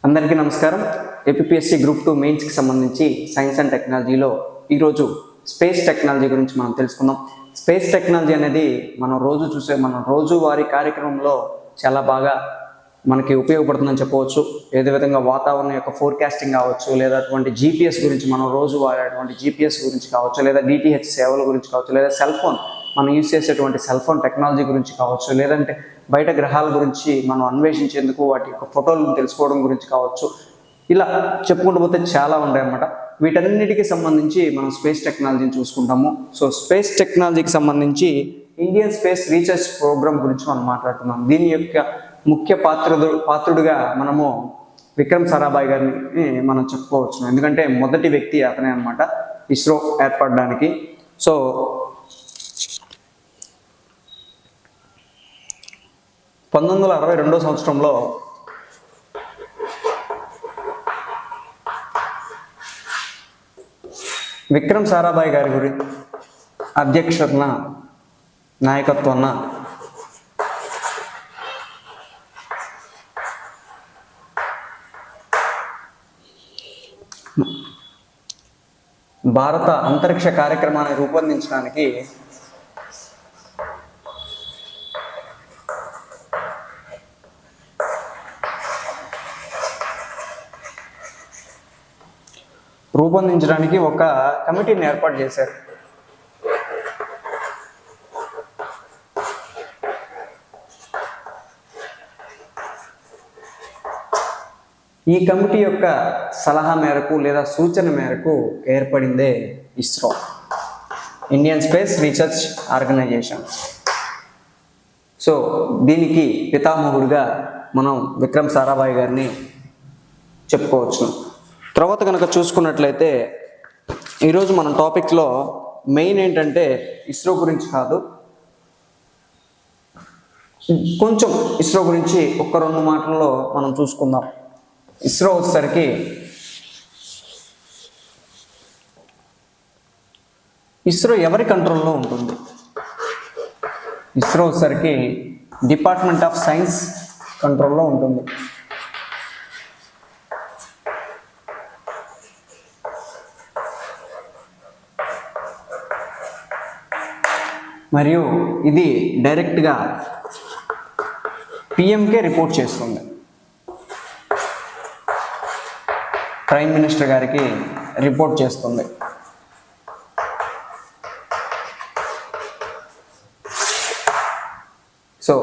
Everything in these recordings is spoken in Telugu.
అందరికీ నమస్కారం. ఏపీఎస్సీ గ్రూప్ 2 మెయిన్స్కి సంబంధించి సైన్స్ అండ్ టెక్నాలజీలో ఈరోజు స్పేస్ టెక్నాలజీ గురించి మనం తెలుసుకుందాం. స్పేస్ టెక్నాలజీ అనేది మనం రోజువారీ కార్యక్రమంలో చాలా బాగా మనకి ఉపయోగపడుతుందని చెప్పవచ్చు. ఏదో విధంగా వాతావరణం యొక్క ఫోర్కాస్టింగ్ కావచ్చు, లేదా అటువంటి జీపీఎస్ గురించి మనం రోజు వాడేటువంటి జీపీఎస్ గురించి కావచ్చు, లేదా డిటిహెచ్ సేవల గురించి కావచ్చు, లేదా సెల్ ఫోన్ మనం యూజ్ చేసేటువంటి సెల్ ఫోన్ టెక్నాలజీ గురించి కావచ్చు, లేదంటే బయట గ్రహాల గురించి మనం అన్వేషించేందుకు వాటి యొక్క ఫోటోలను తెలుసుకోవడం గురించి కావచ్చు. ఇలా చెప్పుకుంటూ పోతే చాలా ఉంటాయి అన్నమాట. వీటన్నిటికీ సంబంధించి మనం స్పేస్ టెక్నాలజీని చూసుకుంటాము. సో స్పేస్ టెక్నాలజీకి సంబంధించి ఇండియన్ స్పేస్ రీసెర్చ్ ప్రోగ్రామ్ గురించి మనం మాట్లాడుతున్నాం. దీని యొక్క ముఖ్య పాత్రుడుగా మనము విక్రమ్ సారాభాయ్ గారిని మనం చెప్పుకోవచ్చు. ఎందుకంటే మొదటి వ్యక్తి అతనే అనమాట ఇస్రో ఏర్పడడానికి. సో 1962 సంవత్సరంలో విక్రమ్ సారాభాయ్ గారి అధ్యక్షతన నాయకత్వాన భారత అంతరిక్ష కార్యక్రమాన్ని రూపొందించడానికి ఒక కమిటీని ఏర్పాటు చేశారు. ఈ కమిటీ యొక్క సలహా మేరకు లేదా సూచన మేరకు ఏర్పడిందే ISRO, Indian Space Research Organisation. So దీనికి పితామహుడిగా మనం విక్రమ్ సారాభాయ్ గారిని చెప్పుకోవచ్చు. తర్వాత కనుక చూసుకున్నట్లయితే ఈరోజు మన టాపిక్లో మెయిన్ ఏంటంటే ఇస్రో గురించి కాదు, కొంచెం ఇస్రో గురించి ఒక్క 2 మాటల్లో మనం చూసుకుందాం. ఇస్రో వచ్చేసరికి ఇస్రో ఎవరి కంట్రోల్లో ఉంటుంది? ఇస్రో వచ్చేసరికి డిపార్ట్మెంట్ ఆఫ్ సైన్స్ కంట్రోల్లో ఉంటుంది. మరియు ఇది డైరెక్ట్గా పిఎంకే రిపోర్ట్ చేస్తుంది. ప్రైమ్ మినిస్టర్ గారికి రిపోర్ట్ చేస్తుంది. సో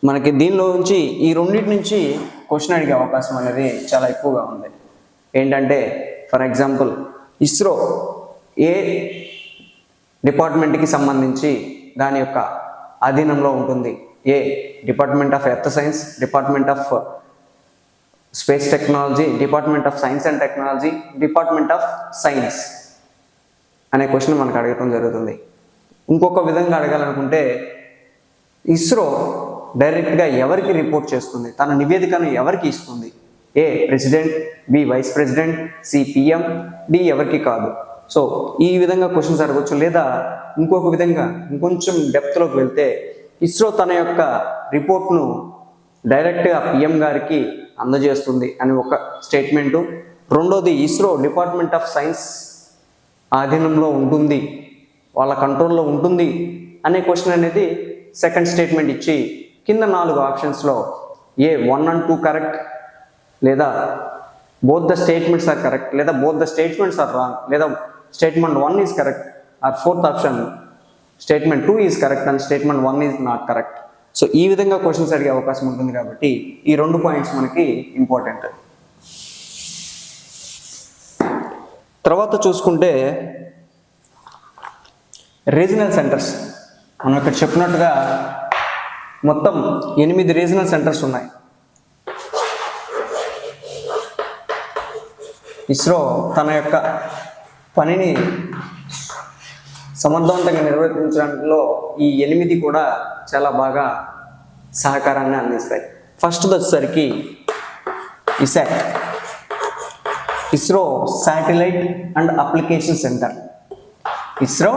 మనకి దీనిలో నుంచి ఈ రెండింటి నుంచి క్వశ్చన్ అడిగే అవకాశం అనేది చాలా ఎక్కువగా ఉంది. ఏంటంటే ఫర్ ఎగ్జాంపుల్ ఇస్రో ఏ డిపార్ట్మెంట్కి సంబంధించి దాని యొక్క అధీనంలో ఉంటుంది? A department of earth science, department of space technology, department of science and technology, department of science అనే క్వశ్చన్ మనకు అడగటం జరుగుతుంది. ఇంకొక విధంగా అడగాలనుకుంటే ఇస్రో డైరెక్ట్గా ఎవరికి రిపోర్ట్ చేస్తుంది? తన నివేదికను ఎవరికి ఇస్తుంది? A president, B vice president, C PM, D ఎవరికి కాదు. సో ఈ విధంగా క్వశ్చన్స్ అడగవచ్చు. లేదా ఇంకొక విధంగా ఇంకొంచెం డెప్త్లోకి వెళ్తే ఇస్రో తన యొక్క రిపోర్ట్ను డైరెక్ట్గా పిఎం గారికి అందజేస్తుంది అని ఒక స్టేట్మెంటు. రెండోది ఇస్రో డిపార్ట్మెంట్ ఆఫ్ సైన్స్ ఆధీనంలో ఉంటుంది, వాళ్ళ కంట్రోల్లో ఉంటుంది అనే క్వశ్చన్ అనేది సెకండ్ స్టేట్మెంట్ ఇచ్చి కింద 4 ఆప్షన్స్లో ఏ 1 and 2 కరెక్ట్, లేదా both the statements are correct, లేదా both the statements are wrong, లేదా statement 1 is correct, or fourth option statement 2 is correct and statement 1 is not correct. So ఈ విధంగా క్వశ్చన్స్ అడిగే అవకాశం ఉంటుంది. కాబట్టి ఈ 2 పాయింట్స్ మనకి ఇంపార్టెంట్. తర్వాత చూసుకుంటే రీజనల్ సెంటర్స్. మనం ఇక్కడ చెప్పినట్టుగా మొత్తం 8 రీజనల్ సెంటర్స్ ఉన్నాయి. ఇస్రో తన యొక్క పనిని సమర్థవంతంగా నిర్వర్తించడంలో ఈ 8 కూడా చాలా బాగా సహకారాన్ని అందిస్తాయి. ఫస్ట్ వచ్చేసరికి ISAC, ISRO satellite and application centre. ISRO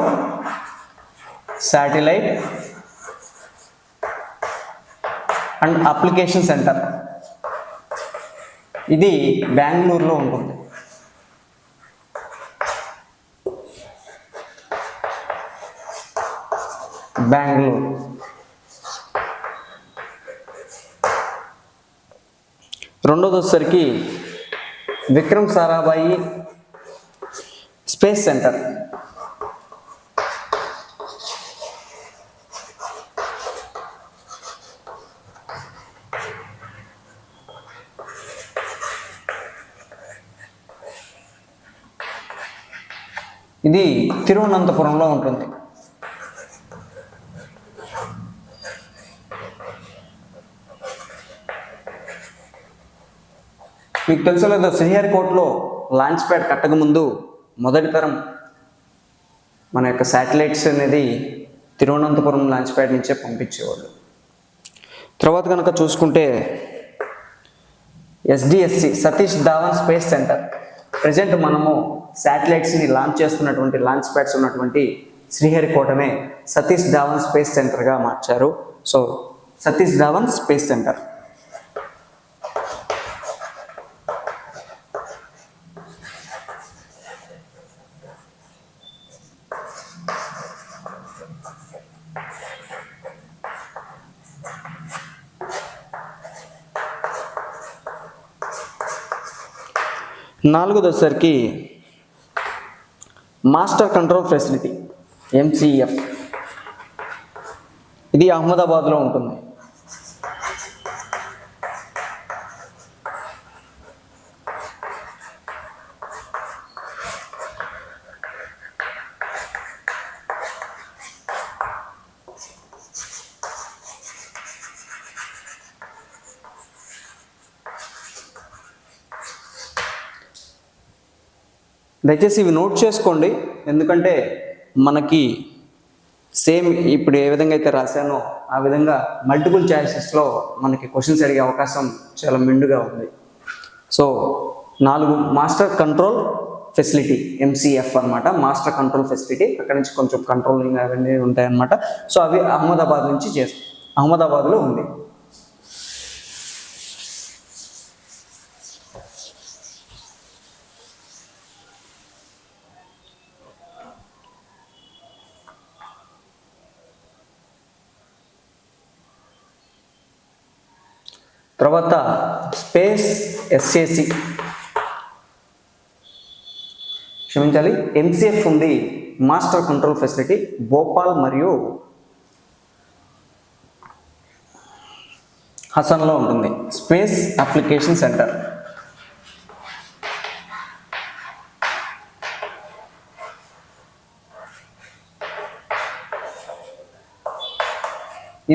satellite and application centre. ఇది బెంగళూరులో ఉంటుంది. బెంగళూరు. రెండోది వచ్చేసరికి విక్రమ్ సారాభాయి స్పేస్ సెంటర్. ఇది తిరువనంతపురంలో ఉంటుంది. మీకు తెలుసో లేదో శ్రీహరికోటలో లాంచ్ ప్యాడ్ కట్టక ముందు మొదటి తరం మన యొక్క శాటిలైట్స్ అనేది తిరువనంతపురం లాంచ్ ప్యాడ్ నుంచే పంపించేవాళ్ళు. తర్వాత కనుక చూసుకుంటే SDSC Satish Dhawan space centre. Present మనము శాటిలైట్స్ని లాంచ్ చేస్తున్నటువంటి లాంచ్ ప్యాడ్స్ ఉన్నటువంటి శ్రీహరికోటనే సతీష్ ధావన్ స్పేస్ సెంటర్గా మార్చారు. So Satish Dhawan space centre. నాలుగోది వచ్చేసరికి మాస్టర్ కంట్రోల్ ఫెసిలిటీ MCF. ఇది అహ్మదాబాద్లో ఉంటుంది. దయచేసి ఇవి నోట్ చేసుకోండి, ఎందుకంటే మనకి సేమ్ ఇప్పుడు ఏ విధంగా అయితే రాశానో ఆ విధంగా మల్టిపుల్ చాయిసెస్లో మనకి క్వశ్చన్స్ అడిగే అవకాశం చాలా మెండుగా ఉంది. So 4 master control facility MCF అనమాట. మాస్టర్ కంట్రోల్ ఫెసిలిటీ, అక్కడ నుంచి కొంచెం కంట్రోలింగ్ అవన్నీ ఉంటాయన్నమాట. సో అవి అహ్మదాబాద్ నుంచి అహ్మదాబాద్లో ఉంది. తర్వాత స్పేస్ SAC, క్షమించాలి, MCF ఉంది. మాస్టర్ కంట్రోల్ ఫెసిలిటీ భోపాల్ మరియు హసన్లో ఉంటుంది. Space application centre.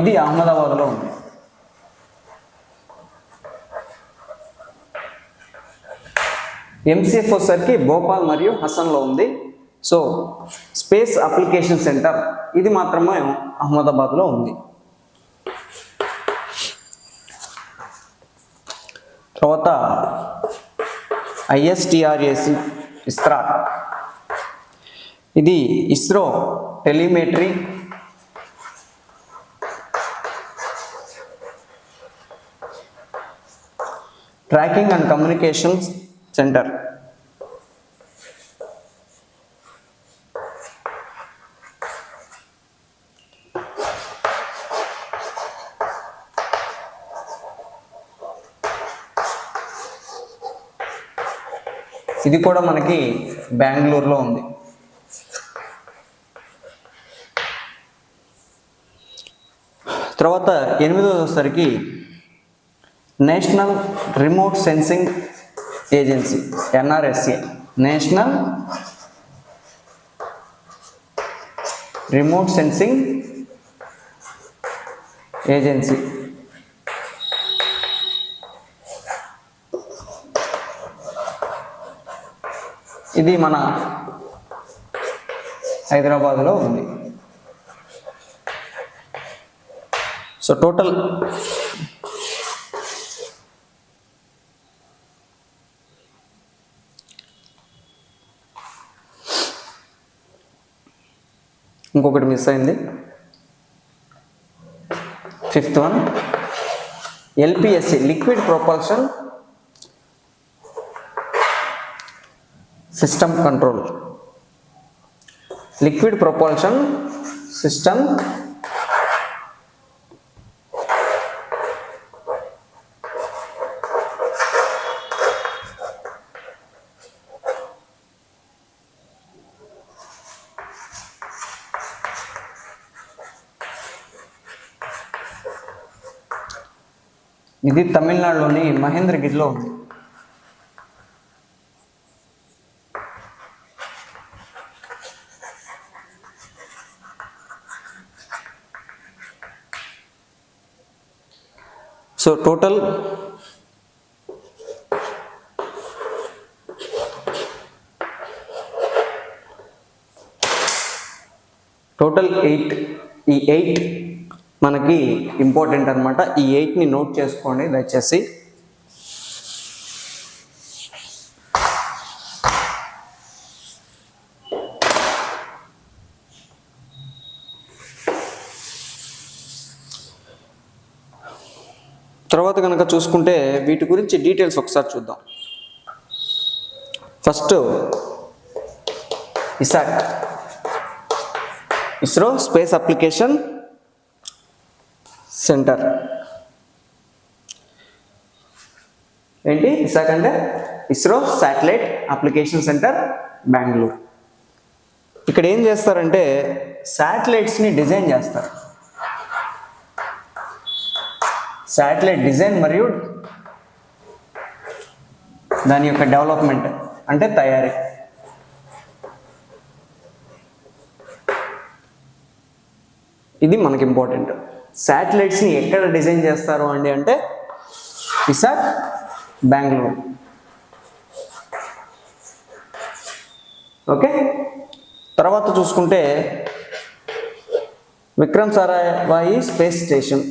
ఇది అహ్మదాబాద్లో ఉంది. MCF వచ్చేసరికి భోపాల్ మరియు హసన్లో ఉంది. సో స్పేస్ అప్లికేషన్ సెంటర్ ఇది మాత్రమే అహ్మదాబాద్లో ఉంది. తర్వాత ISTRAC ఇస్రా. ఇది ISRO telemetry tracking and communications centre. ఇది కూడా మనకి బెంగళూరులో ఉంది. తర్వాత 8వ వచ్చేసరికి national remote sensing agency NRSA. National remote sensing agency. ఇది మన హైదరాబాద్లో ఉంది. సో టోటల్ ఇంకొకటి మిస్ అయింది, 5th one LPSC liquid propulsion system control, liquid propulsion system ఇది తమిళనాడులోని మహేంద్రగిరిలో ఉంది. సో టోటల్ ఈ 8 మనకి ఇంపార్టెంట్ అనమాట. ఈ 8ని నోట్ చేసుకోండి దయచేసి. తర్వాత కనుక చూసుకుంటే వీటి గురించి డీటెయిల్స్ ఒకసారి చూద్దాం. First ISAC, ISRO space application centre. ఏంటి ఇసాట్ అంటే? ISRO satellite application centre Bengaluru. ఇక్కడ ఏం చేస్తారంటే శాటిలైట్స్ని డిజైన్ చేస్తారు. శాటిలైట్ డిజైన్ మరియు దాని యొక్క డెవలప్మెంట్ అంటే తయారీ. ఇది మనకి ఇంపార్టెంట్. శాటిలైట్స్ని ఎక్కడ డిజైన్ చేస్తారు అండి అంటే ఇసాట్ బెంగళూరు. ఓకే. తర్వాత చూసుకుంటే విక్రమ్ సారాభాయి స్పేస్ స్టేషన్.